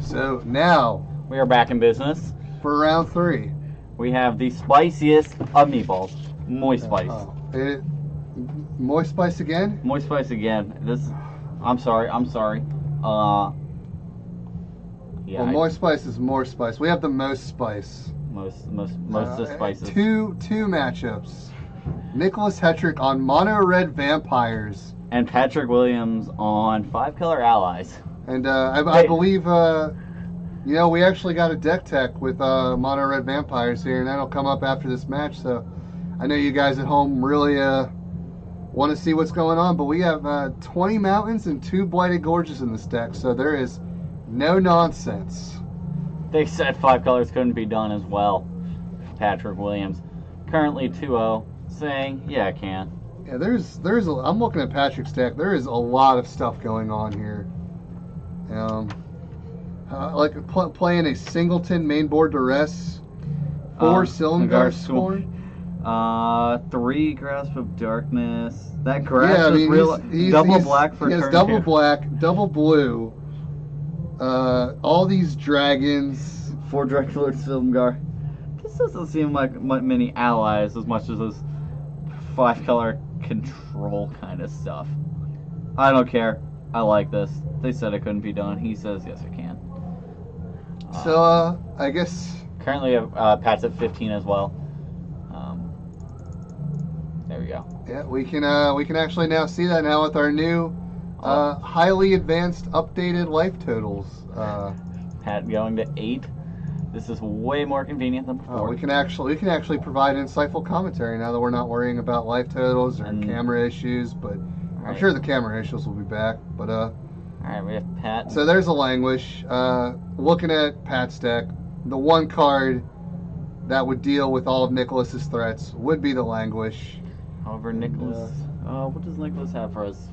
So now We are back in business. for round 3. We have the spiciest of meatballs. Moist spice. Moist spice again? Moist spice again. I'm sorry. Yeah. Well, moist spice is more spice. We have the most spice. Most of the spices. Two matchups. Nicholas Hetrick on Mono Red Vampires. And Patrick Williams on 5 Color Allies. And I believe, we actually got a deck tech with Mono Red Vampires here, and that'll come up after this match. So I know you guys at home really want to see what's going on, but we have 20 Mountains and 2 Blighted Gorges in this deck, so there is no nonsense. They said 5 colors couldn't be done as well. Patrick Williams, currently 2-0, saying, yeah, I can. Yeah, I'm looking at Patrick's deck. There is a lot of stuff going on here. Playing a Singleton mainboard duress, 4 Cylinder Scorn. 3 Grasp of Darkness. That grasp is real. Double black for turn 2. Double black, double blue. All these dragons. 4 Dracula Silmgar. This doesn't seem like many allies as much as this 5 color control kind of stuff. I don't care. I like this. They said it couldn't be done. He says yes, it can. So I guess currently Pat's at 15 as well. There we go. Yeah, we can actually now see that now with our new highly advanced updated life totals. Pat going to 8. This is way more convenient than before. We can actually provide insightful commentary now that we're not worrying about life totals or camera issues. But I'm sure the camera issues will be back. But all right, we have Pat. So there's a Languish. Looking at Pat's deck, the one card that would deal with all of Nicholas's threats would be the Languish. However, Nicholas, what does Nicholas have for us?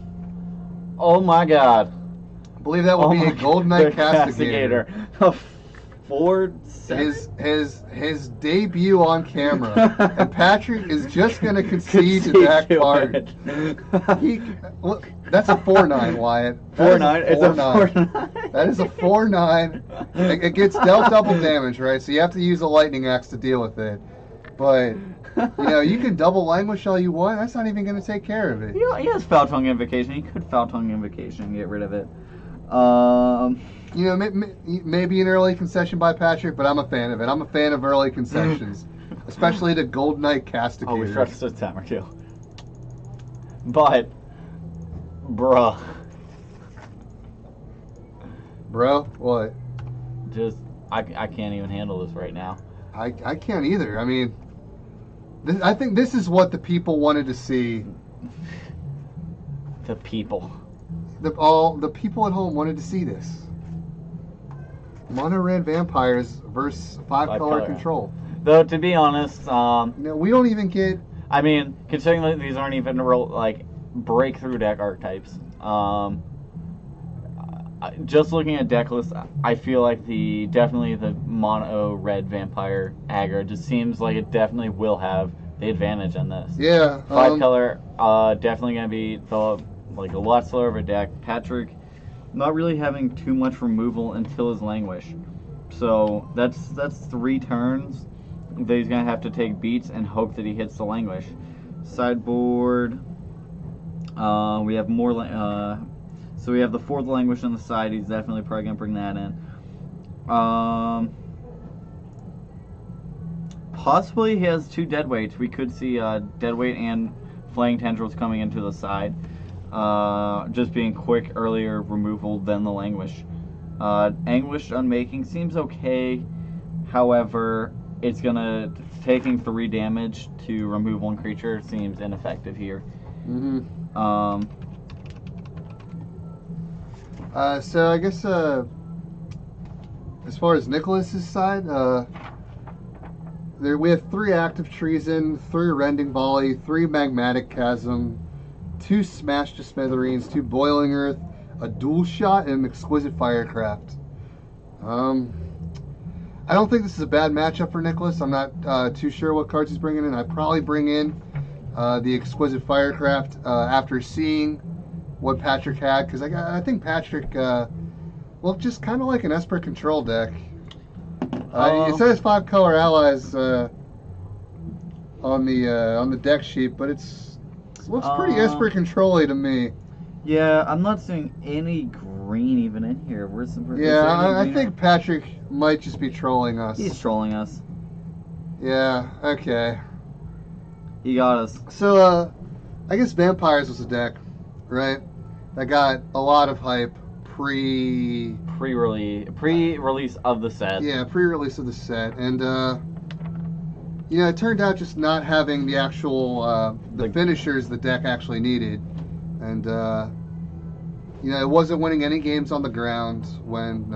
Oh my God! I believe that would be a Gold Knight Castigator. His debut on camera, and Patrick is just going to concede to that card. That's a 4/9, Wyatt. 4/9. It's a 4/9. That is a 4/9. It gets dealt double damage, right? So you have to use a lightning axe to deal with it. But you can double Languish all you want. That's not even going to take care of it. He has Foul Tongue Invocation. He could Foul Tongue Invocation and get rid of it. Maybe an early concession by Patrick, but I'm a fan of it. I'm a fan of early concessions, especially the Gold Knight Castigator. Oh, we forgot to switch timer too. But, bruh, what? Just I can't even handle this right now. I can't either. I mean, I think this is what the people wanted to see. The people. The people at home wanted to see this. Mono Red Vampires versus 5 color control. Though to be honest, we don't even get. I mean, considering that these aren't even real breakthrough deck archetypes. Just looking at deck lists, I feel like definitely the Mono Red Vampire aggro just seems like it definitely will have the advantage in this. Yeah. 5 color definitely gonna be a lot slower of a deck. Patrick not really having too much removal until his Languish. So that's 3 turns that he's gonna have to take beats and hope that he hits the Languish. Sideboard, we have more so we have the 4th Languish on the side. He's definitely probably gonna bring that in. Possibly he has 2 Deadweights. We could see Deadweight and Flaying Tendrils coming into the side. Just being quick earlier removal than the Languish. Anguish Unmaking seems okay. However, it's gonna taking 3 damage to remove 1 creature seems ineffective here. So I guess as far as Nicholas's side, we have 3 Active Treason, 3 Rending Volley, 3 Magmatic Chasm, 2 Smash to Smithereens, 2 Boiling Earth, a Dual Shot, and an Exquisite Firecraft. I don't think this is a bad matchup for Nicholas. I'm not too sure what cards he's bringing in. I'd probably bring in the Exquisite Firecraft after seeing what Patrick had, because I think Patrick Well, just kind of like an Esper control deck. It says 5 color allies on the deck sheet, but it looks pretty Esper control-y to me. Yeah, I'm not seeing any green even in here. I think Patrick might just be trolling us. He's trolling us. Yeah, okay. He got us. So, I guess Vampires was a deck, right? That got a lot of hype pre-release of the set. Yeah, pre-release of the set. And, it turned out just not having the actual, the finishers the deck actually needed. And, it wasn't winning any games on the ground when,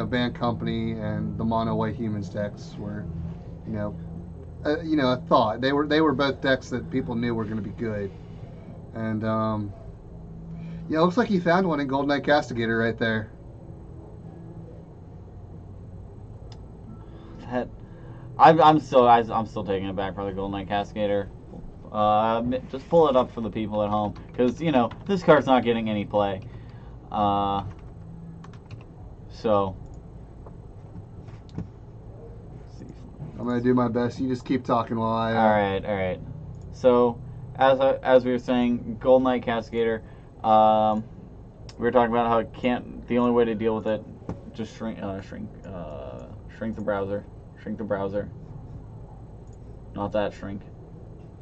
Band Company and the Mono White Humans decks were, a thought. They were both decks that people knew were going to be good. And, it looks like he found one in Golden Knight Castigator right there. I'm still taking it back for the Golden Knight Cascadator. Just pull it up for the people at home, because this card's not getting any play. So I'm gonna do my best. You just keep talking while I. All right. So as we were saying, Golden Knight Cascadator. We were talking about how it can't. The only way to deal with it, just shrink the browser. Shrink the browser. Not that shrink.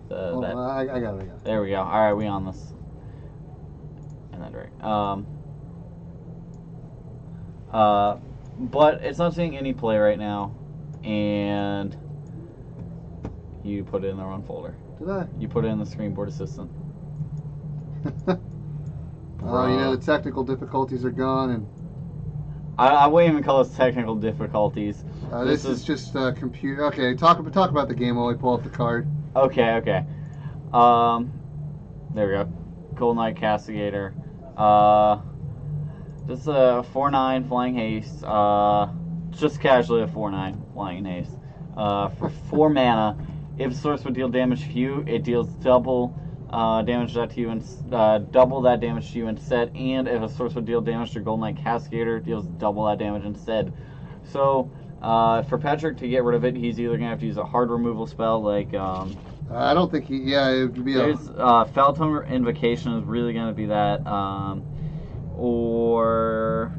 I got it. There we go. All right, we on this. And then right. But it's not seeing any play right now, and you put it in the wrong folder. Did I? You put it in the Screenboard Assistant. The technical difficulties are gone, and I wouldn't even call this technical difficulties. This is just computer. Okay, talk about the game while we pull up the card. Okay. There we go. Golden Knight Castigator. Just a 4/9 flying haste. Just casually a 4/9 flying haste. For 4 mana, if a source would deal damage to you, it deals double damage that to you and double that damage to you instead. And if a source would deal damage to Golden Knight Castigator, it deals double that damage instead. So for Patrick to get rid of it, he's either gonna have to use a hard removal spell like. I don't think it would be. There's Feltongue Invocation is really gonna be that, or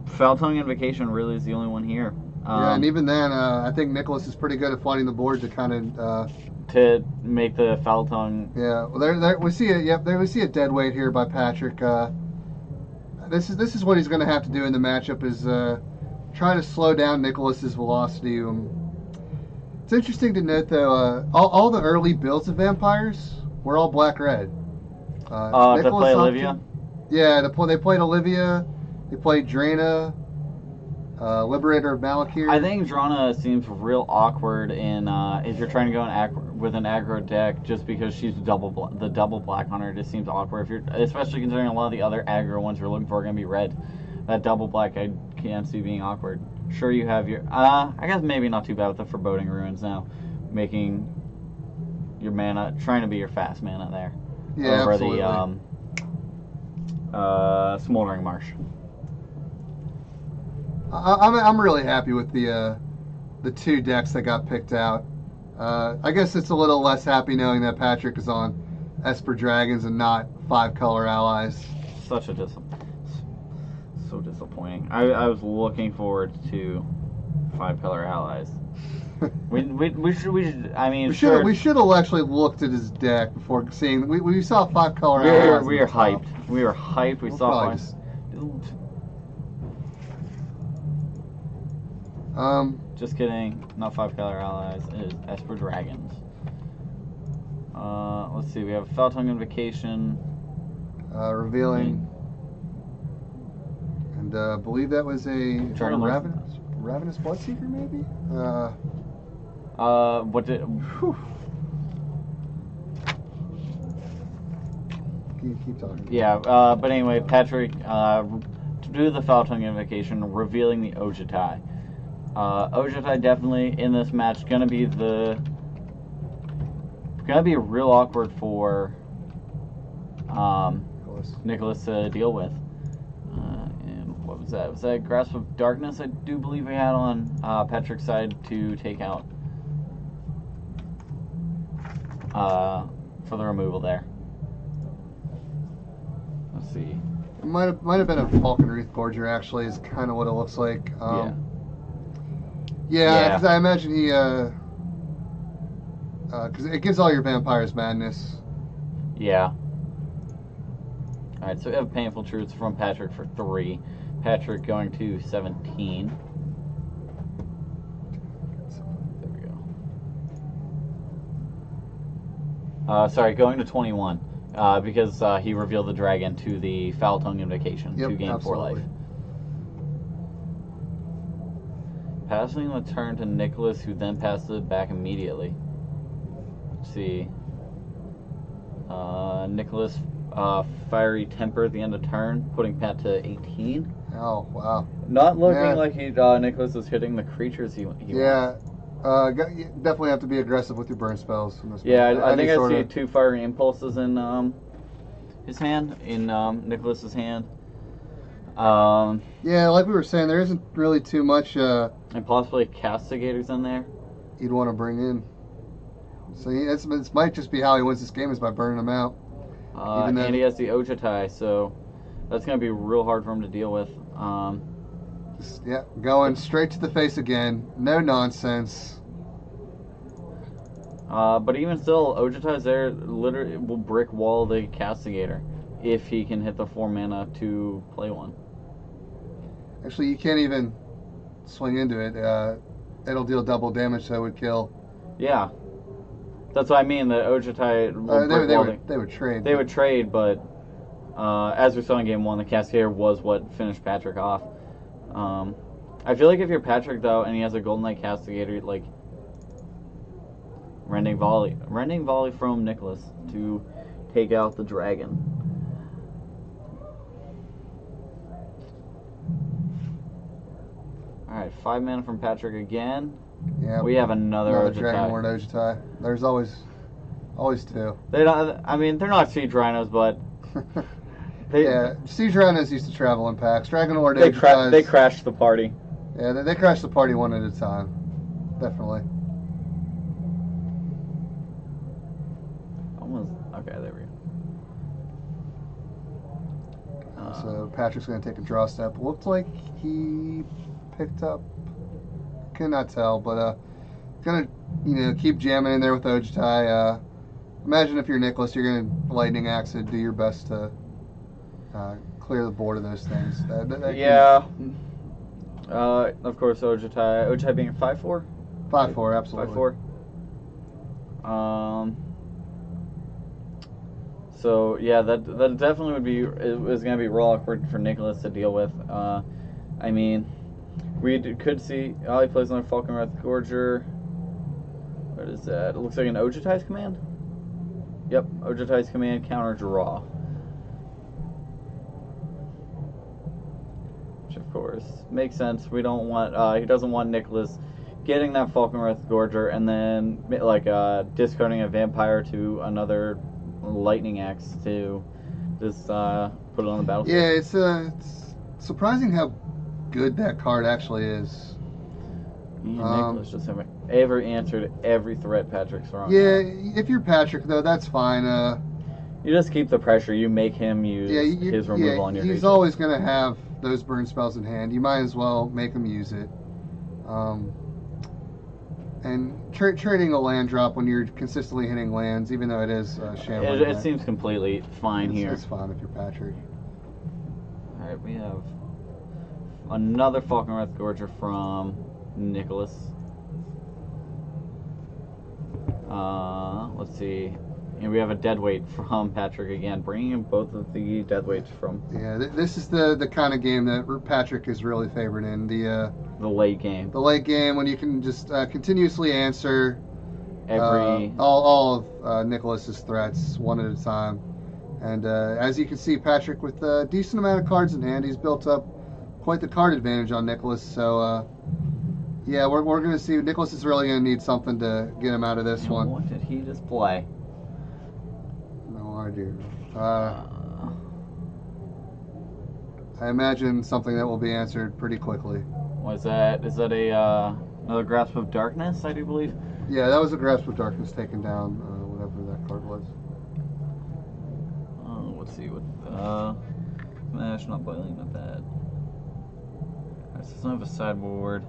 Feltongue Invocation really is the only one here. And even then, I think Nicholas is pretty good at flooding the board to kind of. To make the Feltongue. Yeah, well, there we see it. Yep, there we see a dead weight here by Patrick. This is what he's going to have to do in the matchup is try to slow down Nicholas's velocity. It's interesting to note though, all the early builds of Vampires were all black-red. To play Olivia. Yeah, they played Olivia. They played Draina. Liberator of Malakir. I think Drana seems real awkward in if you're trying to go with an aggro deck, just because she's the double black hunter. It just seems awkward especially considering a lot of the other aggro ones you're looking for are going to be red. That double black I can't see being awkward. Sure, you have your I guess maybe not too bad with the Foreboding Ruins now, making your mana trying to be your fast mana there. Yeah, over absolutely. The Smoldering Marsh. I'm really happy with the 2 decks that got picked out. I guess it's a little less happy knowing that Patrick is on Esper Dragons and not 5 color allies. So disappointing. I was looking forward to 5 color allies. We should. I mean, we should have actually looked at his deck before seeing. We saw 5 color allies. We were hyped. We were hyped. We saw 5. Just kidding. Not 5 color allies. It is Esper Dragons. Let's see. We have Feltongue Invocation. Revealing. And I believe that was a Ravenous Bloodseeker, maybe. What did? Whew. Keep talking. Yeah. But anyway, Patrick. To do the Feltongue Invocation, revealing the Ojutai. Ojutai definitely in this match gonna be real awkward for Nicholas to deal with. And what was Was that Grasp of Darkness? I do believe we had on Patrick's side to take out for the removal there. Let's see. It might have been a Falcon Wreath Gorger, actually, is kind of what it looks like. Yeah, because I imagine he, because it gives all your vampires madness. Yeah. Alright, so we have Painful Truths from Patrick for 3. Patrick going to 17. There we go. Sorry, going to 21. Because he revealed the dragon to the Foul Tongue Invocation to gain 4 life. Passing the turn to Nicholas, who then passes it back immediately. Let's see. Nicholas, Fiery Temper at the end of turn, putting Pat to 18. Oh, wow. Not looking like Nicholas is hitting the creatures he wants. You definitely have to be aggressive with your burn spells. In this I think I see 2 Fiery Impulses in his hand, in Nicholas's hand. Yeah, like we were saying, there isn't really too much. And possibly Castigators in there. You'd want to bring in. So this might just be how he wins this game, is by burning them out. And he has the Ojatai, so that's going to be real hard for him to deal with. Going straight to the face again. No nonsense. But even still, Ojatai's there literally will brick wall the Castigator if he can hit the 4 mana to play one. Actually, you can't even swing into it. It'll deal double damage, so it would kill. Yeah. That's what I mean, the Ojatai will they would trade. They would trade, but as we saw in Game 1, the Castigator was what finished Patrick off. I feel like if you're Patrick, though, and he has a Golden Knight Castigator, like, Rending Volley from Nicholas to take out the dragon. Alright, 5 mana from Patrick again. Yeah, we have another Dragon Lord Ojatai. There's always 2. They're not Siege Rhinos, but Siege Rhinos used to travel in packs. Dragon Lord they crashed the party. Yeah, they crashed the party one at a time. Definitely. Okay, there we go. So Patrick's going to take a draw step. Looked like he picked up. Cannot tell, but going to keep jamming in there with Ojatai. Imagine if you're Nicholas, you're going to Lightning Axe it, do your best to clear the board of those things. Of course, Ojatai being a 5/4? 5/4, absolutely. 5/4. So yeah, that definitely was going to be real awkward for Nicholas to deal with. I mean, we could see he plays another Falcon Wrath Gorger. What is that? It looks like an Ojatai's command. Yep, Ojatai's command, counter draw. Which of course makes sense. We don't want he doesn't want Nicholas getting that Falcon Wrath Gorger and then discarding a vampire to another Lightning Axe to just put it on the battlefield. Yeah, it's surprising how good that card actually is. Nicholas just ever answered every threat Patrick's throwing. Yeah, if you're Patrick though, that's fine. You just keep the pressure. You make him use his removal on your creature. He's always going to have those burn spells in hand. You might as well make him use it. And trading a land drop when you're consistently hitting lands, even though it is shambling. It seems completely fine here. It's fine if you're Patrick. Alright, we have another Falcon Wrath Gorger from Nicholas. Let's see. And we have a deadweight from Patrick again, bringing in both of the deadweights from. Yeah, this is the kind of game that Patrick is really favored in. The late game. The late game when you can just continuously answer all of Nicholas's threats one at a time. And as you can see, Patrick with a decent amount of cards in hand, he's built up quite the card advantage on Nicholas. So yeah, we're going to see Nicholas is really going to need something to get him out of this one. What did he just play? No idea. I imagine something that will be answered pretty quickly. Was that? Is that a another grasp of darkness? I do believe. Yeah, that was a Grasp of Darkness taken down, whatever that card was. Let's see what. Smash, not boiling, not bad. Alright, so it's not a sideboard.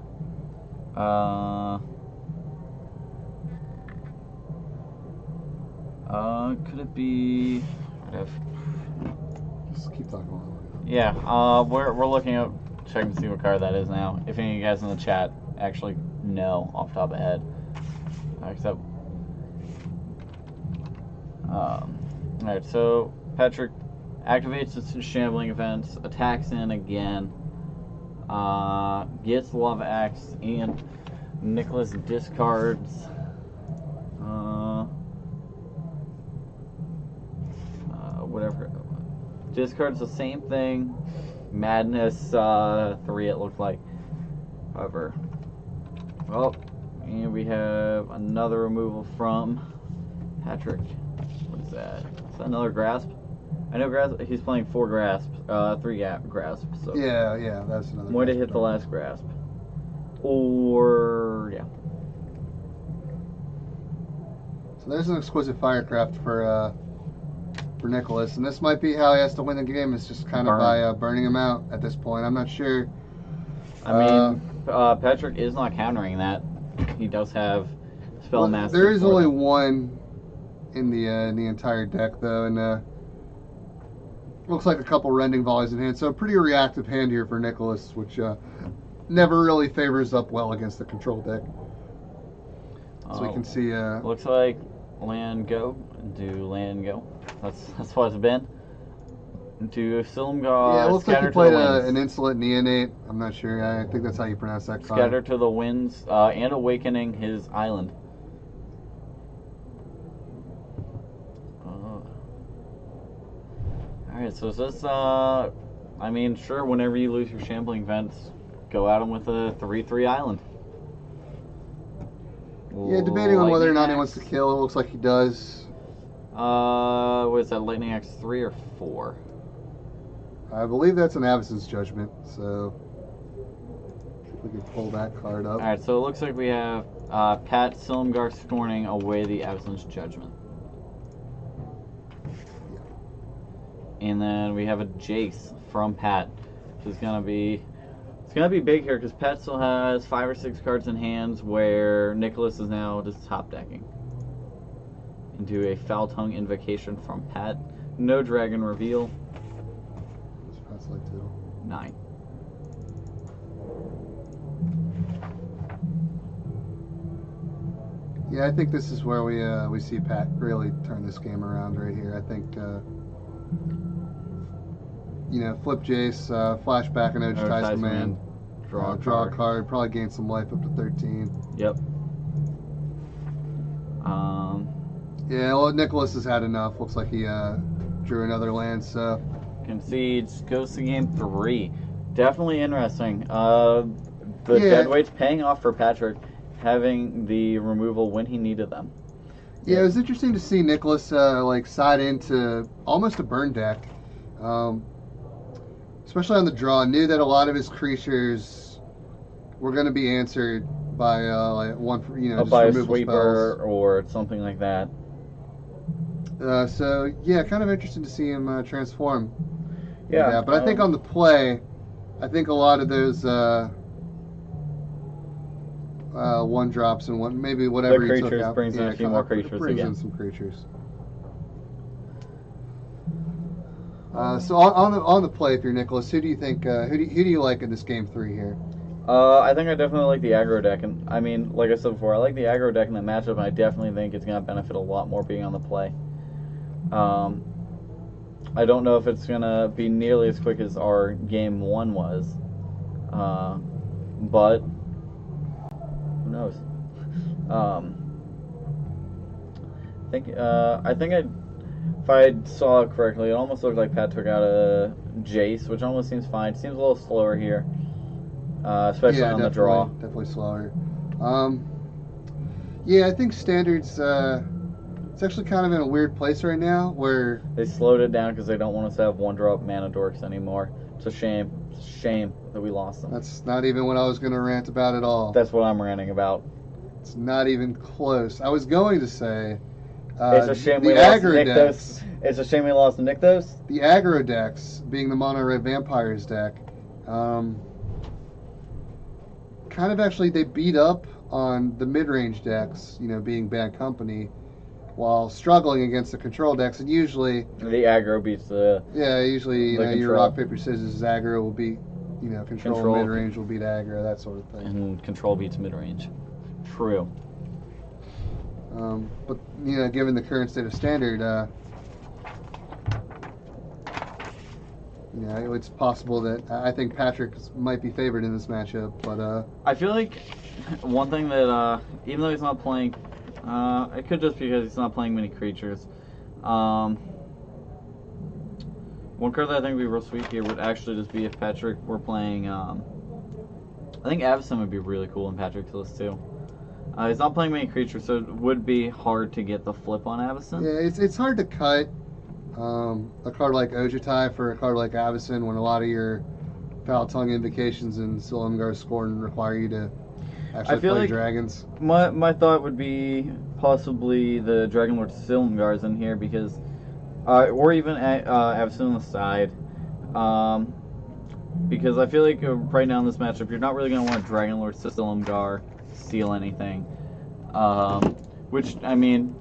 Could it be? Just keep talking while Yeah, we're looking at checking to see what card that is now. If any of you guys in the chat actually know off the top of the head, except. Alright, so Hetrick activates its shambling events, attacks in again, gets Lava Axe, and Nicholas discards. Whatever. Discards the same thing. Madness 3, it looked like. However. Well, and we have another removal from Hetrick. What is that? Is that another grasp? I know grasp. He's playing 4 grasps, 3 grasps. So yeah, that's another. Going to hit the last grasp, or yeah. So there's an exquisite firecraft for Nicholas, and this might be how he has to win the game. It's just kind of by burning him out at this point. I'm not sure. I mean, Patrick is not countering that. He does have Spellmaster. There is only one in the entire deck, though, and looks like a couple Rending Volleys in hand. So a pretty reactive hand here for Nicholas, which never really favors up well against the control deck. So we can see. Looks like land go. Do land go. That's what it's been. To Silumgar. Yeah, it looks like he played an Insolent Neonate. I'm not sure. I think that's how you pronounce that card. Scatter to the winds and awakening his island. Alright, so is this, I mean, sure, whenever you lose your shambling vents, go at him with a 3/3 island. Yeah, debating on whether or not he wants to kill. It looks like he does. What is that, Lightning Axe 3 or 4? I believe that's an Avacyn's Judgment, so if we can pull that card up. Alright, so it looks like we have Pat Silumgar Scorning away the Avacyn's Judgment. And then we have a Jace from Pat, which is gonna be big here because Pat still has 5 or 6 cards in hands, where Nicholas is now just top decking. Into a Foul Tongue Invocation from Pat. No Dragon Reveal. That's like 9. Yeah, I think this is where we see Pat really turn this game around right here. I think. Flip Jace, flashback and Energize Command, draw a card, probably gain some life up to 13. Yep. Yeah, well, Nicholas has had enough. Looks like he drew another land, so. Concedes, goes to game 3. Definitely interesting. The deadweight's paying off for Patrick, having the removal when he needed them. Yeah, it was interesting to see Nicholas side into almost a burn deck. Especially on the draw, knew that a lot of his creatures were going to be answered by just by a removal sweeper spells. or something like that. So yeah, kind of interesting to see him transform. Yeah, but I think on the play, I think a lot of those 1-drops and maybe whatever the he took creatures out, brings in a few more creatures brings again. in some creatures. So on the play, if you're Nicholas, who do you think? Who do you like in this game 3 here? I think I definitely like the aggro deck, and I mean, like I said before, I like the aggro deck in the matchup, and I definitely think it's going to benefit a lot more being on the play. I don't know if it's going to be nearly as quick as our game 1 was, but who knows? If I saw it correctly, it almost looked like Pat took out a Jace, which almost seems fine. Seems a little slower here, especially on the draw. Definitely slower. Yeah, I think Standard's it's actually kind of in a weird place right now where they slowed it down because they don't want us to have 1-drop mana dorks anymore. It's a shame. It's a shame that we lost them. That's not even what I was going to rant about at all. That's what I'm ranting about. It's not even close. I was going to say It's a shame the we lost aggro Nykthos. decks. It's a shame we lost the Nykthos. The aggro decks, being the mono red vampires deck, kind of actually they beat up on the mid range decks, being bad company, while struggling against the control decks. And usually The aggro beats the. usually the your control. rock paper scissors aggro will beat control. Mid range will beat aggro, that sort of thing. And control beats mid range. True. But given the current state of standard, it's possible that I think Patrick might be favored in this matchup. But I feel like one thing that even though he's not playing, it could just be because he's not playing many creatures. One card that I think would be real sweet here would actually just be if Patrick were playing. I think Avacyn would be really cool in Patrick's list too. He's not playing many creatures, so it would be hard to get the flip on Avacyn. Yeah, it's hard to cut a card like Ojutai for a card like Avacyn when a lot of your Foul Tongue Invocations and Silumgar Scorn require you to actually play like dragons. My thought would be possibly the Dragonlord Silumgars in here because, or even Avacyn on the side. Because I feel like right now in this matchup, you're not really going to want Dragonlord Silumgar steal anything. Which, I mean,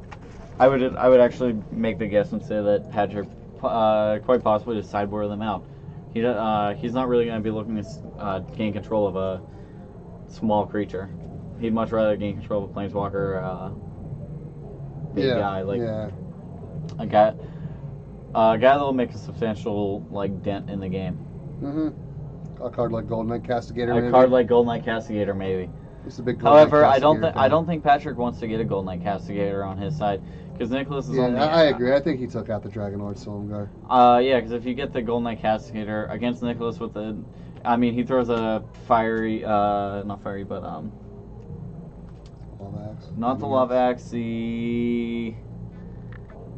I would actually make the guess and say that Patrick quite possibly just sideboard them out. He's not really going to be looking to gain control of a small creature. He'd much rather gain control of a planeswalker big guy, like a guy that'll make a substantial dent in the game. A card like Golden Knight Castigator. A card like Golden Knight Castigator, maybe. It's a big. However, I don't think Patrick wants to get a Golden Knight Castigator on his side because Nicholas is on the. I agree. I think he took out the Dragonlord Silumgar. Yeah, because if you get the Golden Knight Castigator against Nicholas with the, I mean, he throws a fiery, not fiery, but Love Axe. not the Love Axe, the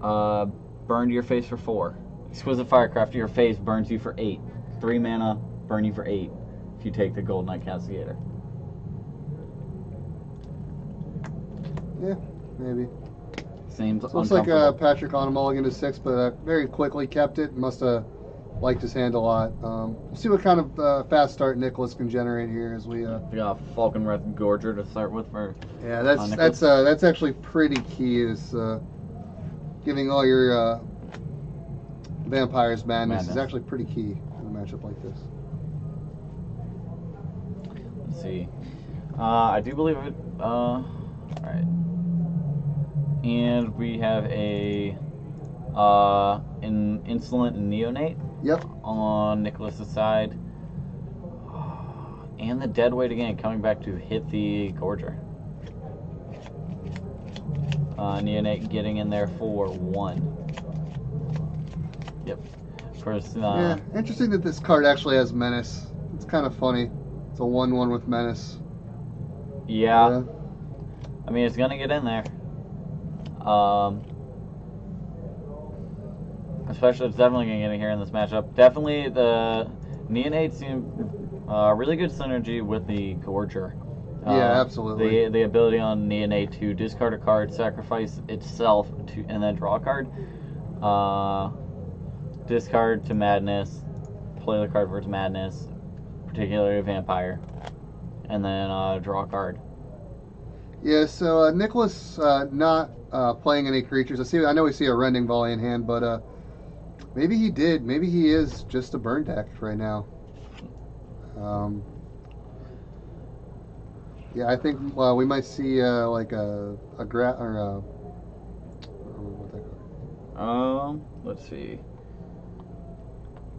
burn to your face for 4. Exquisite Firecraft to your face burns you for 8. 3 mana, burn you for 8 if you take the Golden Knight Castigator. Yeah, maybe. Seems Looks like Patrick on a mulligan to 6, but very quickly kept it. Must have liked his hand a lot. We'll see what kind of fast start Nicholas can generate here as we. We got Falcon Wrath Gorger to start with for. Yeah, that's actually pretty key. Is giving all your vampires madness is actually pretty key in a matchup like this. Let's see. I do believe it. All right. And we have an Insolent Neonate. Yep. On Nicholas's side. And the Deadweight again, coming back to hit the Gorger. Neonate getting in there for 1. Yep. First, yeah, interesting that this card actually has Menace. It's kind of funny. It's a 1/1 with Menace. Yeah. I mean, it's gonna get in there. Especially, it's definitely gonna get in here in this matchup. Definitely, the Neonate seem really good synergy with the Gorger. Yeah, absolutely. The ability on Neonate to discard a card, sacrifice itself and then draw a card. Discard to Madness, play the card for its Madness, particularly a Vampire, and then draw a card. Yeah, so Nicholas not playing any creatures. I know we see a Rending Volley in hand, but maybe he did. Maybe he is just a burn deck right now. Yeah, I think we might see like a let's see.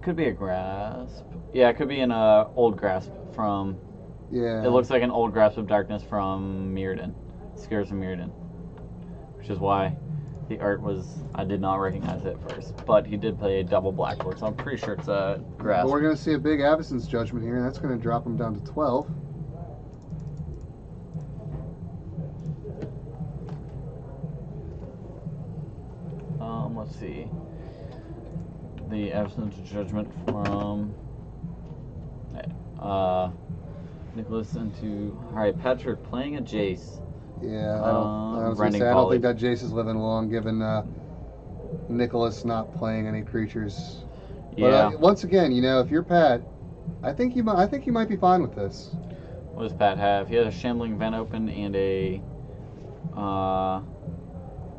Could be a Grasp. Yeah, it could be an old Grasp from. Yeah. It looks like an old Grasp of Darkness from Mirrodin. Scares of Mirrodin. Which is why the art was. I did not recognize it at first. But he did play a double blackboard, so I'm pretty sure it's a Grasp. But we're going to see a big Avacyn's Judgment here, and that's going to drop him down to 12. Let's see. The Avacyn's Judgment from Nicholas into. Alright, Patrick playing a Jace. Yeah, I was gonna Rending say, I don't think Poly. that Jace is living long, given Nicholas not playing any creatures. Yeah. But once again, you know, if you're Pat, I think you might be fine with this. What does Pat have? He has a Shambling Vent Open and a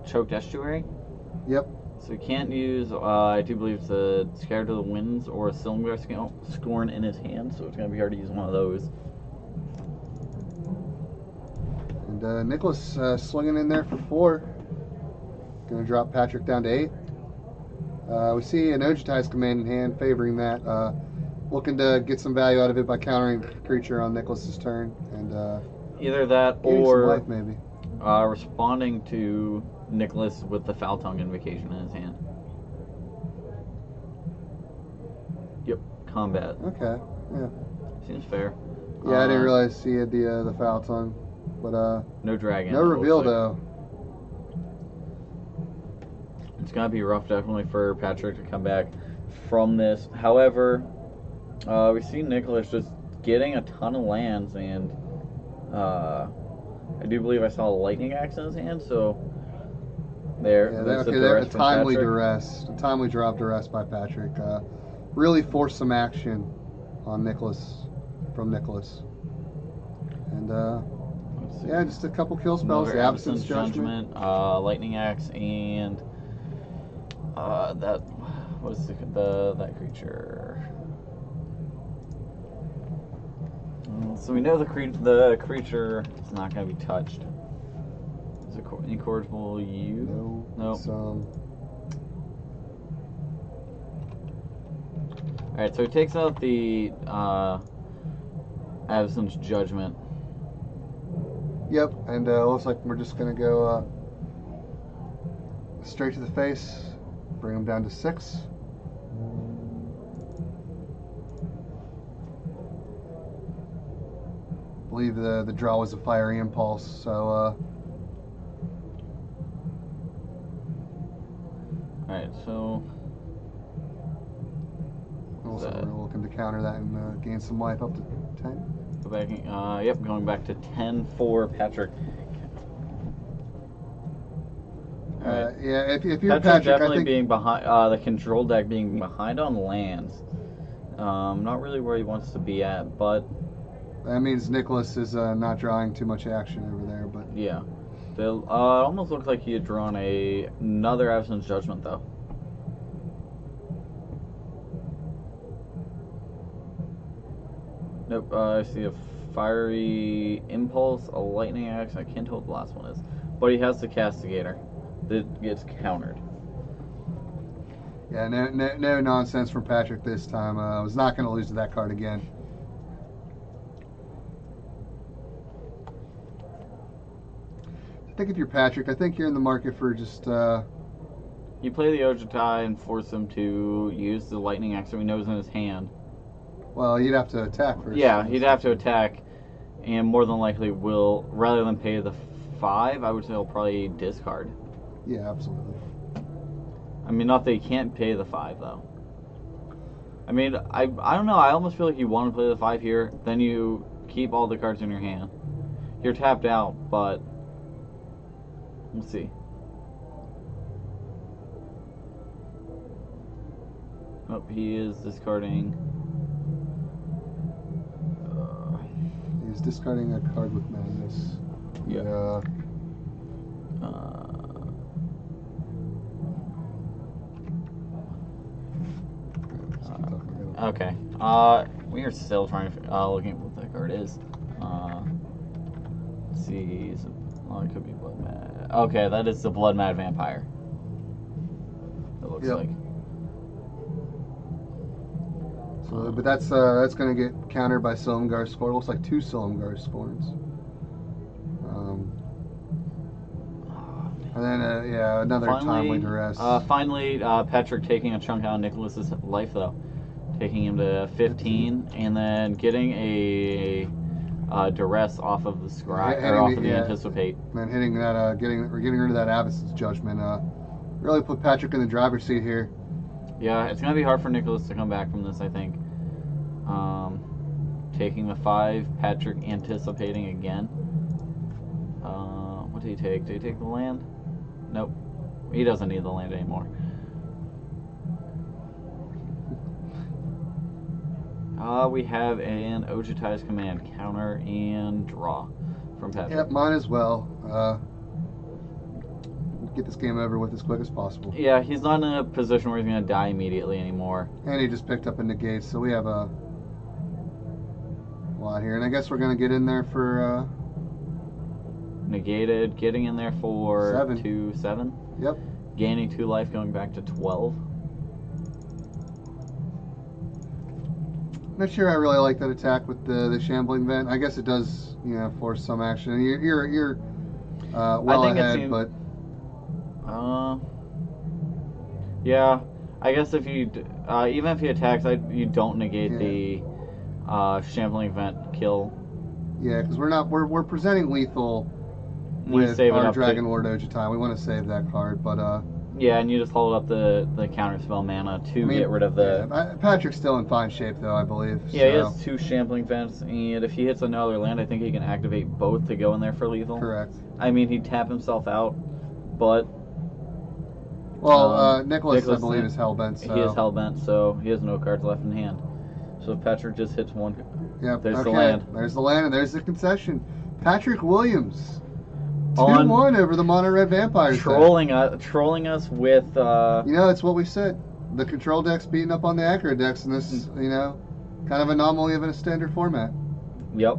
Choked Estuary. Yep. So he can't use, I do believe it's a Scared to the Winds or a Silumgar Scorn in his hand, so it's going to be hard to use one of those. And Nicholas swinging in there for 4. Going to drop Patrick down to 8. We see an Ojutai's Command in hand, favoring that. Looking to get some value out of it by countering creature on Nicholas's turn. And either that some or life, maybe. Responding to Nicholas with the Foul Tongue Invocation in his hand. Yep, combat. Okay, yeah. Seems fair. Yeah, I didn't realize he had the Foul Tongue. But no dragon. no reveal, though. It's going to be rough, definitely, for Patrick to come back from this. However, we see Nicholas just getting a ton of lands, and I do believe I saw a Lightning Axe in his hand, so there. Yeah, a timely duress. A timely drop duress by Patrick. Really forced some action on Nicholas, from Nicholas. And, yeah, just a couple kill spells. The Absence Judgment. Lightning Axe, and that was that creature. So we know the creature is not going to be touched. Is it incorrigible? No. Nope. Alright, so he takes out the Absence Judgment. Yep, and looks like we're just going to go straight to the face, bring him down to 6. I believe the draw was a Fiery Impulse, so... Alright, so... Also, we're looking to counter that and gain some life up to 10. Go back, yep, going back to 10 for Patrick. Right. Yeah, if you're Patrick, definitely I think being behind, the control deck being behind on lands. Not really where he wants to be at, but that means Nicholas is not drawing too much action over there. But yeah, it almost looked like he had drawn another Absence Judgment though. Nope, I see a Fiery Impulse, a Lightning Axe. I can't tell what the last one is, but he has the Castigator that gets countered. Yeah, no nonsense from Patrick this time. I was not going to lose to that card again. I think if you're Patrick, I think you're in the market for just... You play the Ojutai and force him to use the Lightning Axe so he knows in his hand. Well, you'd have to attack first. Yeah, he'd have to attack, and more than likely will, rather than pay the 5, I would say he'll probably discard. Yeah, absolutely. I mean, not that he can't pay the 5, though. I mean, I don't know, I almost feel like you want to play the 5 here, then you keep all the cards in your hand. You're tapped out, but we'll see. Oh, he is discarding... He's discarding a card with madness. Yeah. Okay. We are still trying to looking at what that card is. Let's see. It could be Blood Mad. Okay, that is the Blood Mad Vampire. It looks like. So, but that's going to get countered by Silumgar Scorn. It looks like 2 Silumgar Scorns. And then, yeah, another timely duress. Finally, Patrick taking a chunk out of Nicholas's life, though. Taking him to 15, and then getting a duress off of the Scry, or off of the Anticipate. And then hitting that, getting rid of that Absence Judgment. Really put Patrick in the driver's seat here. Yeah, it's going to be hard for Nicholas to come back from this, I think. taking the 5. Patrick anticipating again. What did he take? Did he take the land? Nope. He doesn't need the land anymore. We have an Ojutai's Command counter and draw from Patrick. Yep, mine as well. Get this game over with as quick as possible. Yeah, he's not in a position where he's going to die immediately anymore. And he just picked up a negate, so we have a lot here. And I guess we're going to get in there for... Negated, getting in there for 7. 7. Yep. Gaining 2 life, going back to 12. Not sure I really like that attack with the shambling vent. I guess it does, force some action. And you're well ahead, but... yeah, I guess if you even if he attacks, you don't negate the shambling vent kill. Yeah, because we're presenting lethal with our Dragon Lord Ojutai. We want to save that card, but yeah, and you just hold up the counter spell mana to get rid of the. Yeah, Patrick's still in fine shape though, I believe. Yeah, so. He has 2 shambling vents, and if he hits another land, I think he can activate both to go in there for lethal. Correct. I mean, he'd tap himself out, but. Well, Nicholas, I believe, is hellbent. So. He is hellbent, so he has no cards left in hand. So if Patrick just hits 1, yep, there's the land. There's the land, and there's the concession. Patrick Williams, 2-1 over the Mono Red Vampires. Trolling us with. It's what we said. The control deck's beating up on the aggro decks in this, kind of anomaly of a standard format. Yep.